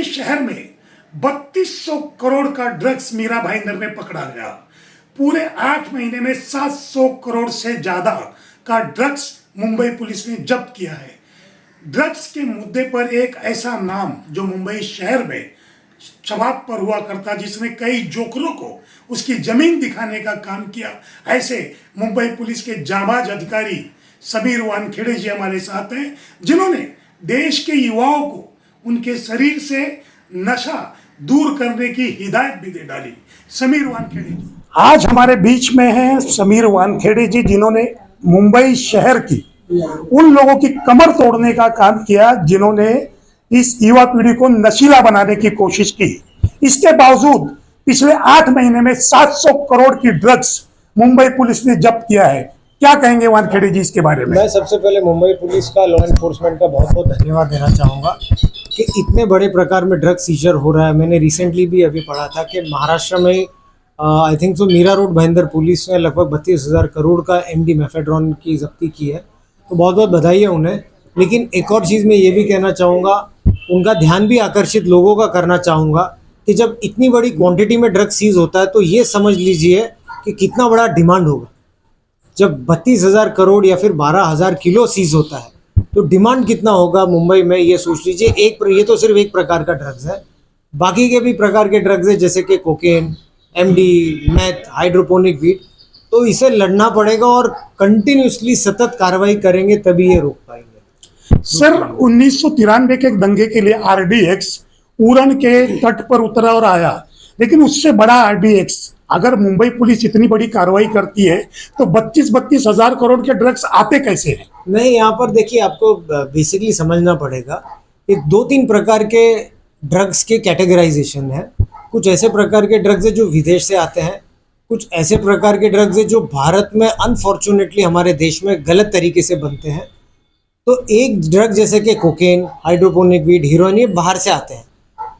मुंबई शहर में 3200 करोड़ का ड्रग्स मीरा भाईंदर ने पकड़ा गया। पूरे 8 महीने में 700 करोड़ से ज्यादा का ड्रग्स मुंबई पुलिस ने जब्त किया है। ड्रग्स के मुद्दे पर एक ऐसा नाम जो मुंबई शहर में शबाब पर हुआ करता, जिसने कई जोकरों को उसकी जमीन दिखाने का काम किया, ऐसे मुंबई पुलिस के जाबाज अधिकारी समीर वानखेड़े जी हमारे साथ हैं, जिन्होंने देश के युवाओं को उनके शरीर से नशा दूर करने की हिदायत भी दे डाली। समीर वानखेड़े जी आज हमारे बीच में हैं। समीर वानखेड़े जी, जिन्होंने मुंबई शहर की उन लोगों की कमर तोड़ने का काम किया जिन्होंने इस युवा पीढ़ी को नशीला बनाने की कोशिश की। इसके बावजूद पिछले 8 महीने में 700 करोड़ की ड्रग्स मुंबई पुलिस ने जब्त किया है। क्या कहेंगे वानखेड़े जी इसके बारे में? मैं सबसे पहले मुंबई पुलिस का, लॉ एनफोर्समेंट का बहुत बहुत धन्यवाद देना चाहूँगा कि इतने बड़े प्रकार में ड्रग सीजर हो रहा है। मैंने रिसेंटली भी अभी पढ़ा था कि महाराष्ट्र में I think so Mira Road Bhayandar police ने लगभग 32,000 करोड़ का एमडी मेफेड्रॉन की जब्ती की है। तो बहुत बहुत बधाई है उन्हें। लेकिन एक और चीज़ मैं ये भी कहना चाहूँगा, उनका ध्यान भी आकर्षित लोगों का करना चाहूँगा कि जब इतनी बड़ी क्वांटिटी में ड्रग सीज होता है तो ये समझ लीजिए कि कितना बड़ा डिमांड होगा। जब 32,000 करोड़ या फिर 12,000 किलो सीज होता है तो डिमांड कितना होगा मुंबई में, ये सोच लीजिए। ये तो सिर्फ एक प्रकार का ड्रग्स है, बाकी के भी प्रकार के ड्रग्स है जैसे कि cocaine, MD, math, hydroponic wheat. तो इसे लड़ना पड़ेगा और कंटिन्यूसली सतत कार्रवाई करेंगे तभी ये रोक पाएंगे। सर, 1993 के दंगे के लिए आरडीएक्स उरण के तट पर उतरा और आया, लेकिन उससे बड़ा आरडीएक्स अगर मुंबई पुलिस इतनी बड़ी कार्रवाई करती है तो 32 हजार करोड़ के ड्रग्स आते कैसे हैं? नहीं, यहाँ पर देखिए, आपको बेसिकली समझना पड़ेगा कि 2-3 प्रकार के ड्रग्स के कैटेगराइजेशन है। कुछ ऐसे प्रकार के ड्रग्स है जो विदेश से आते हैं, कुछ ऐसे प्रकार के ड्रग्स है जो भारत में अनफॉर्चुनेटली हमारे देश में गलत तरीके से बनते हैं। तो एक ड्रग जैसे कि कोकेन, हाइड्रोपोनिक वीड, हीरोइन, ये बाहर से आते हैं।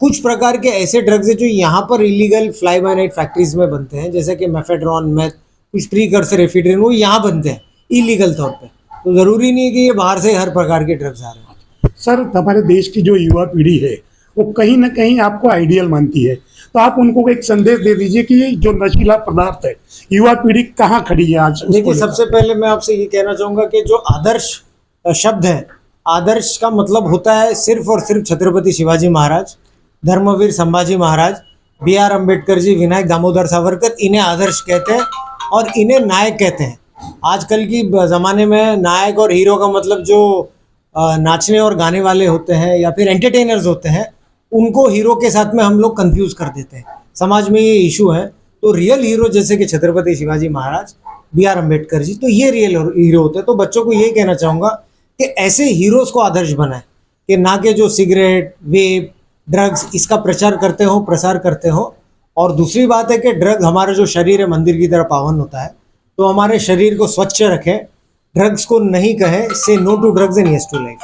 कुछ प्रकार के ऐसे ड्रग्स है जो यहाँ पर illegal fly bye night factories में बनते हैं, जैसे कि मेफेड्रॉन, मैथ, कुछ प्रीकर्सर, एफिड्रिन, वो यहाँ बनते हैं इलीगल तौर पे। तो ज़रूरी नहीं है कि ये बाहर से हर प्रकार के ड्रग्स आ रहे हैं। सर, हमारे देश की जो युवा पीढ़ी है वो कहीं ना कहीं आपको आइडियल मानती है, तो आप उनको एक संदेश दे दीजिए कि ये जो नशीला पदार्थ है, युवा पीढ़ी कहाँ खड़ी है आज? देखिए, सबसे पहले मैं आपसे ये कहना चाहूँगा कि जो आदर्श शब्द है, आदर्श का मतलब होता है सिर्फ और सिर्फ छत्रपति शिवाजी महाराज, धर्मवीर संभाजी महाराज, BR अम्बेडकर जी, विनायक दामोदर सावरकर। इन्हें आदर्श कहते हैं और इन्हें नायक कहते हैं। आजकल की ज़माने में नायक और हीरो का मतलब जो नाचने और गाने वाले होते हैं या फिर एंटरटेनर्स होते हैं, उनको हीरो के साथ में हम लोग कंफ्यूज कर देते हैं। समाज में ये इशू है। तो रियल हीरो जैसे कि छत्रपति शिवाजी महाराज, BR अम्बेडकर जी, तो ये रियल हीरो होते हैं। तो बच्चों को यही कहना चाहूँगा कि ऐसे हीरोज़ को आदर्श बनाए, कि ना कि जो सिगरेट, वेप, ड्रग्स इसका प्रचार करते हो, प्रसार करते हो। और दूसरी बात है कि ड्रग, हमारा जो शरीर है मंदिर की तरह पावन होता है, तो हमारे शरीर को स्वच्छ रखें, ड्रग्स को नहीं कहें। Say no to drugs and yes to life.